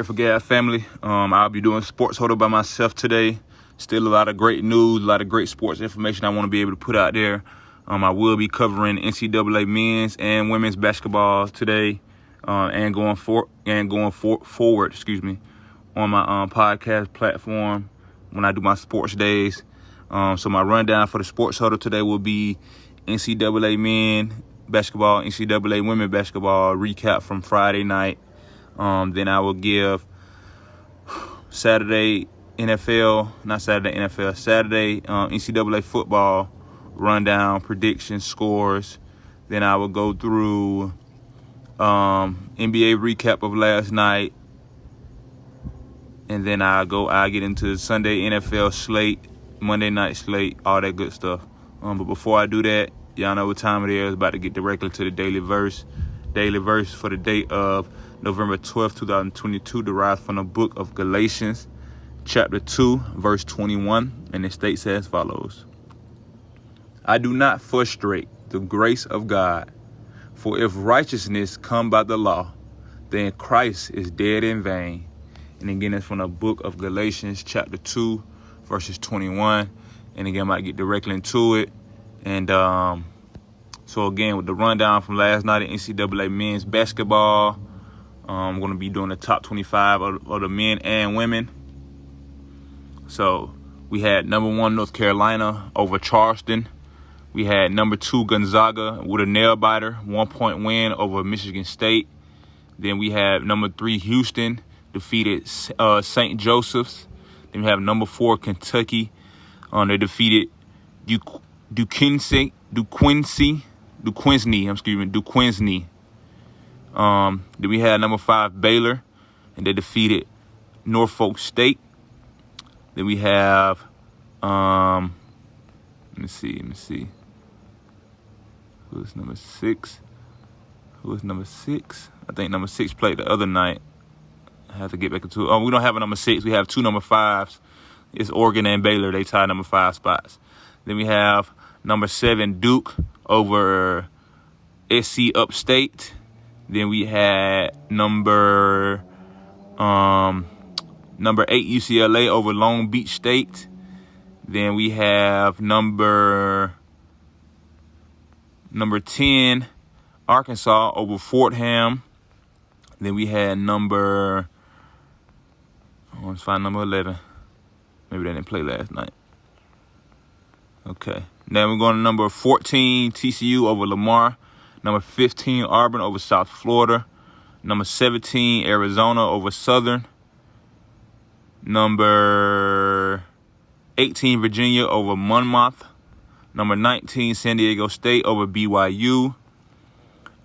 Grateful Gab family. I'll be doing Sports Huddle by myself today. Still a lot of great news, a lot of great sports information I want to be able to put out there. I will be covering NCAA men's and women's basketball today, and going forward, on my podcast platform when I do my sports days. So my rundown for the Sports Huddle today will be NCAA men basketball, NCAA women basketball recap from Friday night. Then I will give Saturday NCAA football rundown, predictions, scores. Then I will go through NBA recap of last night. And then I get into Sunday NFL slate, Monday night slate, all that good stuff. But before I do that, y'all know what time it is. About to get directly to the daily verse. Daily verse for the date of November 12th, 2022, derived from the book of Galatians, chapter 2, verse 21, and it states as follows. I do not frustrate the grace of God, for if righteousness come by the law, then Christ is dead in vain. And again, it's from the book of Galatians, chapter 2, verses 21. And again, I might get directly into it. And so again, with the rundown from last night at NCAA men's basketball, I'm going to be doing the top 25 of the men and women. So we had number 1 North Carolina over Charleston. We had number 2 Gonzaga with a nail-biter, 1-point win over Michigan State. Then we have number 3 Houston defeated St. Joseph's. Then we have number 4 Kentucky. They defeated Duquesne. Then we had number 5 Baylor, and they defeated Norfolk State. Then we have let me see. Who's number 6? I think number 6 played the other night. I have to get back into it. We don't have a number 6. We have 2 number 5s. It's Oregon and Baylor. They tied number 5 spots. Then we have number 7 Duke over SC Upstate. Then we had number 8 UCLA over Long Beach State. Then we have number 10 Arkansas over Fordham. Then we had let's find number 11. Maybe they didn't play last night. Okay. Then we're going to number 14 TCU over Lamar. Number 15 Auburn over South Florida. Number 17 Arizona over Southern. Number 18 Virginia over Monmouth. Number 19 San Diego State over BYU.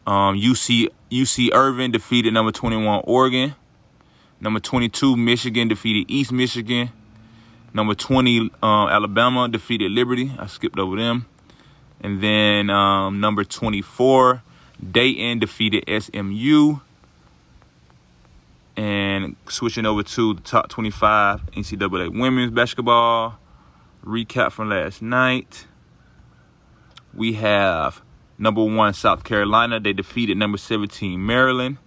UC Irvine defeated number 21 Oregon. Number 22 Michigan defeated East Michigan. Number 20 Alabama defeated Liberty. I skipped over them. And then number 24 Dayton defeated SMU. And switching over to the top 25 NCAA women's basketball recap from last night. We have number 1 South Carolina. They defeated number 17 Maryland.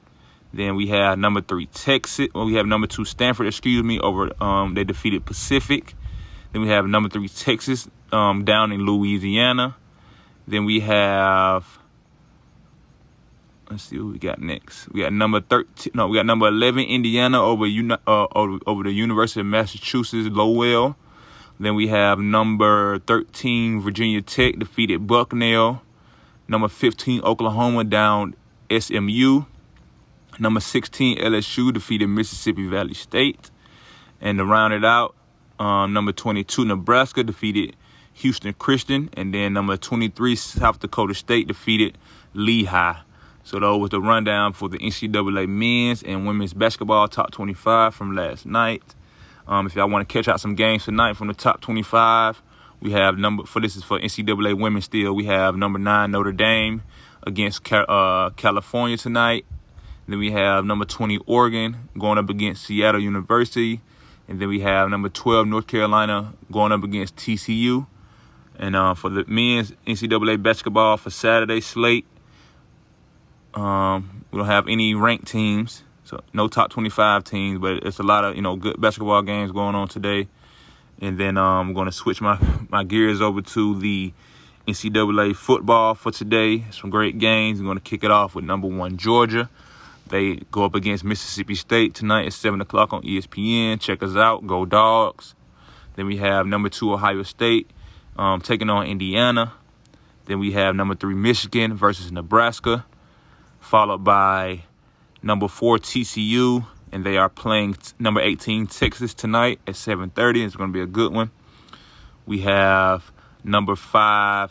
Then we have number 3 Texas. We have number 2 Stanford, over they defeated Pacific. Then we have number 3 Texas down in Louisiana. Then we have, let's see what we got next. We got number 11 Indiana over the University of Massachusetts Lowell. Then we have number 13 Virginia Tech defeated Bucknell. Number 15 Oklahoma down SMU. Number 16 LSU defeated Mississippi Valley State. And to round it out, number 22 Nebraska defeated Houston Christian. And then number 23 South Dakota State defeated Lehigh. So that was the rundown for the NCAA men's and women's basketball top 25 from last night. If y'all want to catch out some games tonight from the top 25, we have this is for NCAA women still. We have number 9 Notre Dame against California tonight. Then we have number 20 Oregon going up against Seattle University. And then we have number 12 North Carolina going up against TCU. And for the men's NCAA basketball for Saturday slate, we don't have any ranked teams. So no top 25 teams, but it's a lot of, good basketball games going on today. And then I'm going to switch my gears over to the NCAA football for today. Some great games. I'm going to kick it off with number 1 Georgia. They go up against Mississippi State tonight at 7 o'clock on ESPN. Check us out. Go Dogs. Then we have number 2 Ohio State taking on Indiana. Then we have number 3 Michigan versus Nebraska, followed by number 4 TCU, and they are playing number 18 Texas tonight at 7:30. It's going to be a good one. We have number 5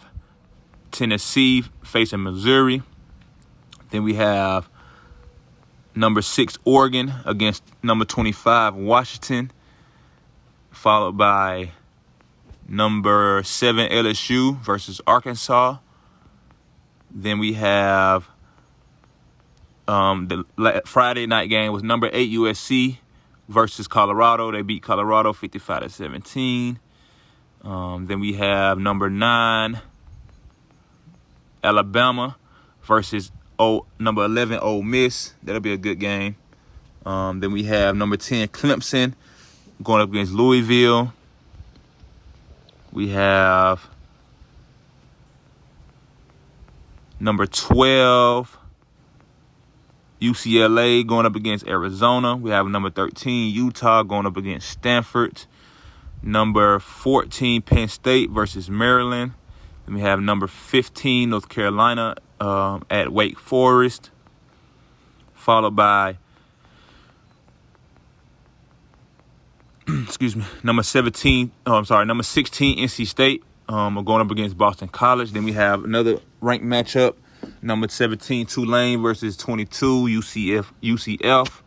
Tennessee facing Missouri. Then we have number 6 Oregon against number 25 Washington, followed by number 7 LSU versus Arkansas. Then we have the Friday night game was number 8 USC versus Colorado. They beat Colorado 55-17. Then we have number 9 Alabama versus number 11 Ole Miss. That'll be a good game. Then we have number 10 Clemson going up against Louisville. We have number 12 UCLA going up against Arizona. We have number 13 Utah going up against Stanford. Number 14 Penn State versus Maryland. Then we have number 15 North Carolina at Wake Forest, followed by number 16 NC State are going up against Boston College. Then we have another ranked matchup, number 17 Tulane versus 22 UCF.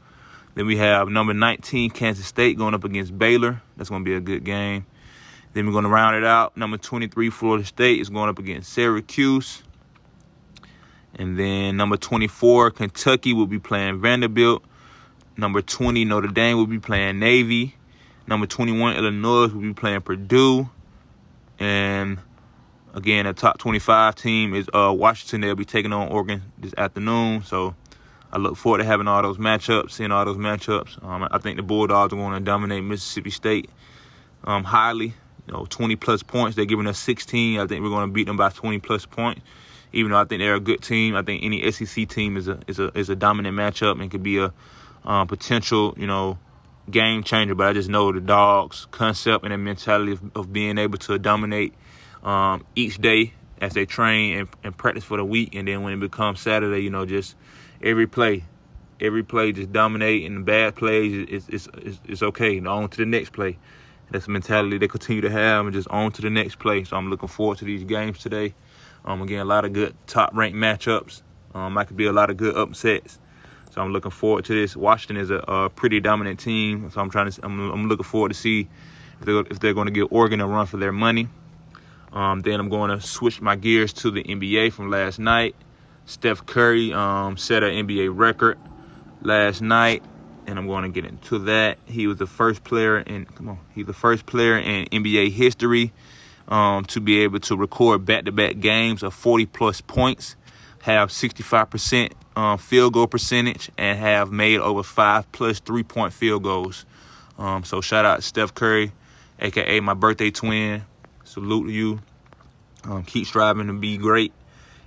Then we have number 19 Kansas State going up against Baylor. That's going to be a good game. Then we're going to round it out. Number 23 Florida State is going up against Syracuse. And then number 24 Kentucky will be playing Vanderbilt. Number 20 Notre Dame will be playing Navy. Number 21 Illinois will be playing Purdue. And again, the top 25 team is Washington. They'll be taking on Oregon this afternoon. So I look forward to having all those matchups, seeing all those matchups. I think the Bulldogs are going to dominate Mississippi State highly. 20-plus points. They're giving us 16. I think we're going to beat them by 20-plus points. Even though I think they're a good team, I think any SEC team is a dominant matchup and could be a potential, game changer. But I just know the Dogs' concept and their mentality of being able to dominate each day as they train and practice for the week. And then when it becomes Saturday, just every play just dominate, and the bad plays it's okay. On to the next play. That's the mentality they continue to have, and just on to the next play. So I'm looking forward to these games today. Again, a lot of good top-ranked matchups. Might could be a lot of good upsets. So I'm looking forward to this. Washington is a pretty dominant team, so I'm looking forward to see if they're going to give Oregon a run for their money. Then I'm going to switch my gears to the NBA from last night. Steph Curry set an NBA record last night, and I'm going to get into that. He was the first player in NBA history to be able to record back-to-back games of 40-plus points, have 65% field goal percentage, and have made over 5-plus three-point field goals. So shout out to Steph Curry, a.k.a. my birthday twin. Salute to you. Keep striving to be great.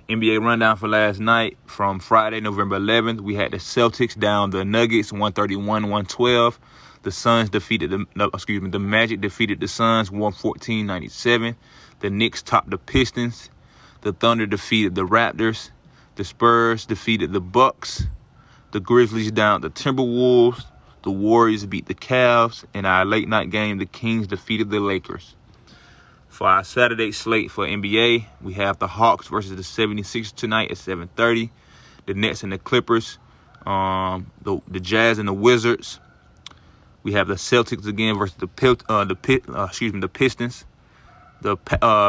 NBA rundown for last night from Friday, November 11th. We had the Celtics down the Nuggets 131-112. The Magic defeated the Suns 114-97. The Knicks topped the Pistons. The Thunder defeated the Raptors. The Spurs defeated the Bucks. The Grizzlies down the Timberwolves. The Warriors beat the Cavs. In our late night game, the Kings defeated the Lakers. For our Saturday slate for NBA, we have the Hawks versus the 76ers tonight at 7:30. The Nets and the Clippers. The Jazz and the Wizards. We have the Celtics again versus the Pistons. The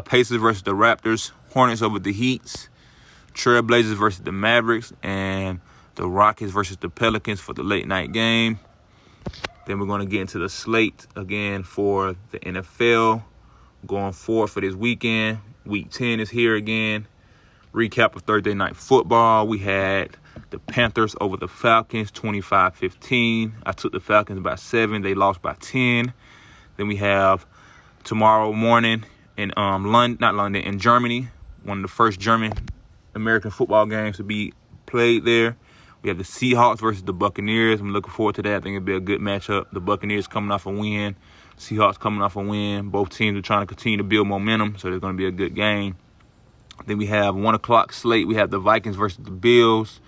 Pacers versus the Raptors. Hornets over the Heats. Trailblazers versus the Mavericks. And the Rockets versus the Pelicans for the late night game. Then we're going to get into the slate again for the NFL going forward for this weekend. Week 10 is here again. Recap of Thursday Night Football. We had the Panthers over the Falcons, 25-15. I took the Falcons by 7. They lost by 10. Then we have tomorrow morning in in Germany, one of the first German American football games to be played there. We have the Seahawks versus the Buccaneers. I'm looking forward to that. I think it'll be a good matchup. The Buccaneers coming off a win. Seahawks coming off a win. Both teams are trying to continue to build momentum, so it's going to be a good game. Then we have 1 o'clock slate. We have the Vikings versus the Bills.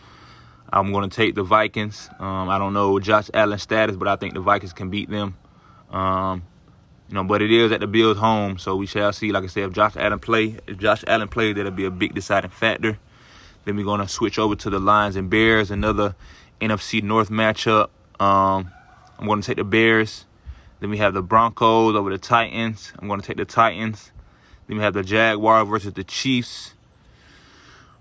I'm going to take the Vikings. I don't know Josh Allen's status, but I think the Vikings can beat them. But it is at the Bills' home, so we shall see. Like I said, if Josh Allen plays, that'll be a big deciding factor. Then we're going to switch over to the Lions and Bears, another NFC North matchup. I'm going to take the Bears. Then we have the Broncos over the Titans. I'm going to take the Titans. Then we have the Jaguars versus the Chiefs.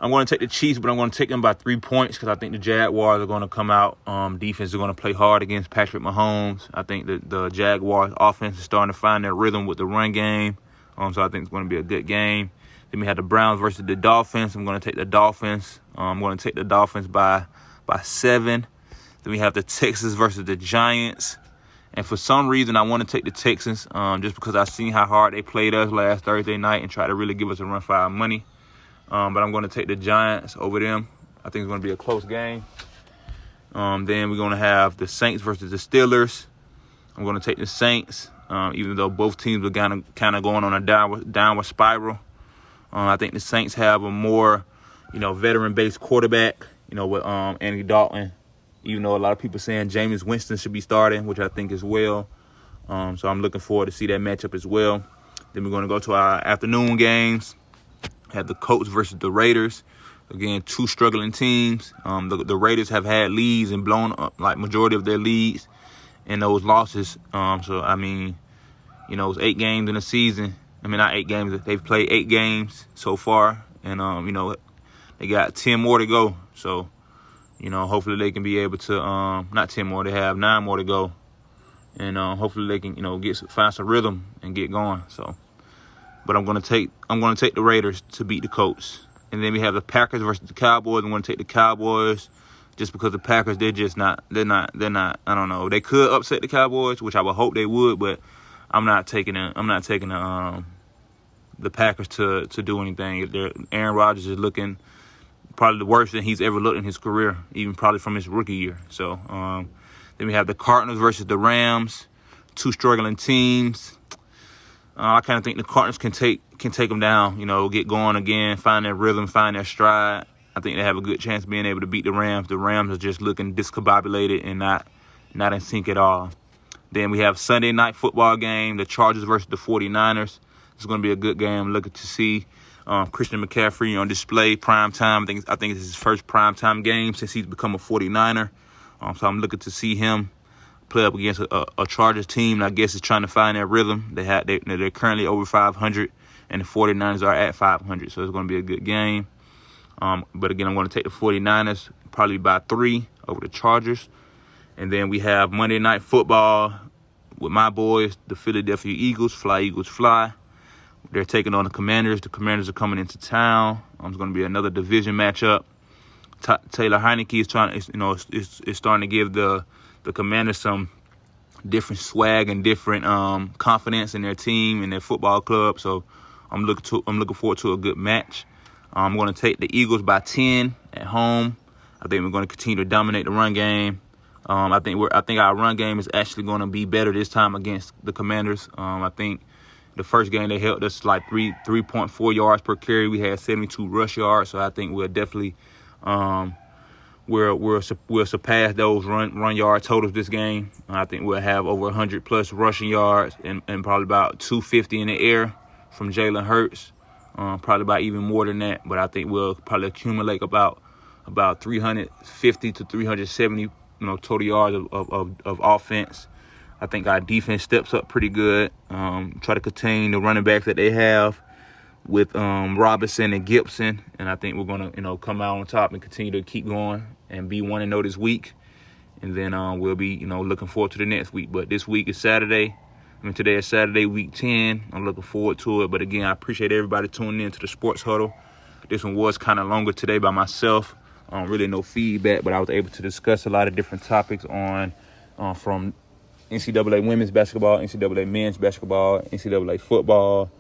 I'm going to take the Chiefs, but I'm going to take them by 3 points because I think the Jaguars are going to come out. Defense is going to play hard against Patrick Mahomes. I think the Jaguars offense is starting to find their rhythm with the run game. So I think it's going to be a good game. Then we have the Browns versus the Dolphins. I'm going to take the Dolphins. I'm going to take the Dolphins by 7. Then we have the Texans versus the Giants. And for some reason, I want to take the Texans just because I've seen how hard they played us last Thursday night and try to really give us a run for our money. But I'm going to take the Giants over them. I think it's going to be a close game. Then we're going to have the Saints versus the Steelers. I'm going to take the Saints, even though both teams are kind of going on a downward spiral. I think the Saints have a more, veteran-based quarterback, with Andy Dalton. Even though a lot of people saying Jameis Winston should be starting, which I think as well. So I'm looking forward to see that matchup as well. Then we're going to go to our afternoon games. Have the Colts versus the Raiders. Again, two struggling teams. The Raiders have had leads and blown up like majority of their leads in those losses. So, it's 8 games in a season. Not 8 games. They've played 8 games so far. And, they got 10 more to go. So, hopefully they can be able to, not 10 more, they have 9 more to go. And hopefully they can, find some rhythm and get going. So, but I'm gonna take the Raiders to beat the Colts. And then we have the Packers versus the Cowboys. I'm gonna take the Cowboys just because the Packers, they're not, I don't know. They could upset the Cowboys, which I would hope they would, but I'm not taking the Packers to do anything. Aaron Rodgers is looking probably the worst that he's ever looked in his career, even probably from his rookie year. So then we have the Cardinals versus the Rams, two struggling teams. I kind of think the Cardinals can take them down, get going again, find their rhythm, find their stride. I think they have a good chance of being able to beat the Rams. The Rams are just looking discombobulated and not in sync at all. Then we have Sunday night football game, the Chargers versus the 49ers. It's going to be a good game. I'm looking to see Christian McCaffrey on display, prime time. I think it's his first prime time game since he's become a 49er. So I'm looking to see him play up against a Chargers team. I guess is trying to find their rhythm. They're currently over 500, and the 49ers are at 500. So it's going to be a good game. But again, I'm going to take the 49ers probably by 3 over the Chargers. And then we have Monday Night Football with my boys, the Philadelphia Eagles. Fly, Eagles, fly. They're taking on the Commanders. The Commanders are coming into town. It's going to be another division matchup. Taylor Heineke is starting to give the Commanders some different swag and different confidence in their team and their football club. So I'm looking forward to a good match. I'm going to take the Eagles by 10 at home. I think we're going to continue to dominate the run game. I think our run game is actually going to be better this time against the Commanders. I think the first game they held us like 3.4 yards per carry. We had 72 rush yards, so I think we'll definitely we'll surpass those run yard totals this game. I think we'll have over 100 plus rushing yards and probably about 250 in the air from Jalen Hurts. Probably about even more than that, but I think we'll probably accumulate about 350 to 370 total yards of offense. I think our defense steps up pretty good. Try to contain the running backs that they have with Robinson and Gibson, and I think we're gonna come out on top and continue to keep going and be 1-0 this week, and then we'll be looking forward to the next week. But this week is Saturday. Today is Saturday, week 10. I'm looking forward to it. But again, I appreciate everybody tuning in to the Sports Huddle. This one was kind of longer today by myself. really no feedback, but I was able to discuss a lot of different topics on from NCAA women's basketball, NCAA men's basketball, NCAA football,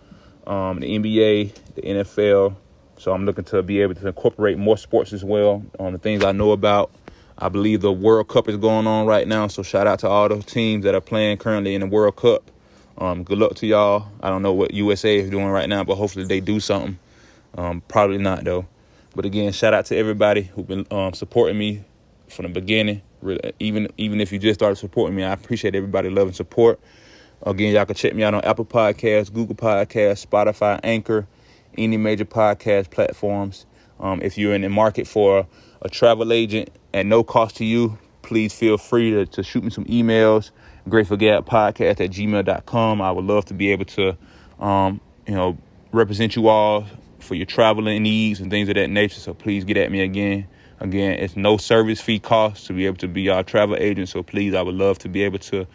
the NBA, the NFL. So I'm looking to be able to incorporate more sports as well on the things I know about. I believe the World Cup is going on right now, so shout out to all those teams that are playing currently in the World Cup. Good luck to y'all. I don't know what USA is doing right now, but hopefully they do something. Probably not, though. But again, shout out to everybody who's been supporting me from the beginning. Really, even if you just started supporting me, I appreciate everybody love and support. Again, y'all can check me out on Apple Podcasts, Google Podcasts, Spotify, Anchor, any major podcast platforms. If you're in the market for a travel agent at no cost to you, please feel free to shoot me some emails. GratefulGadPodcast@gmail.com. I would love to be able to, represent you all for your traveling needs and things of that nature. So please get at me again. Again, it's no service fee cost to be able to be your travel agent. So please, I would love to be able to,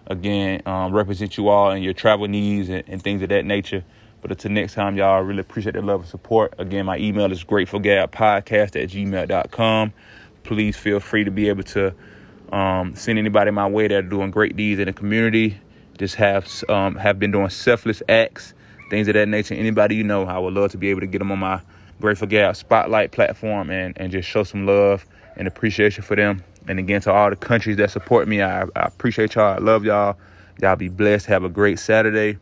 again, represent you all in your travel needs and things of that nature. But until next time, y'all, I really appreciate the love and support. Again, my email is gratefulgadpodcast@gmail.com. Please feel free to be able to send anybody my way that are doing great deeds in the community. Just have been doing selfless acts, things of that nature. Anybody you know, I would love to be able to get them on my Grateful Gad Spotlight platform and just show some love and appreciation for them. And again, to all the countries that support me, I appreciate y'all. I love y'all. Y'all be blessed. Have a great Saturday.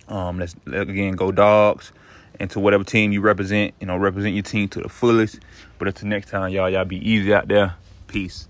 Let's again go Dogs, and to whatever team you represent, represent your team to the fullest. But until next time, y'all be easy out there. Peace.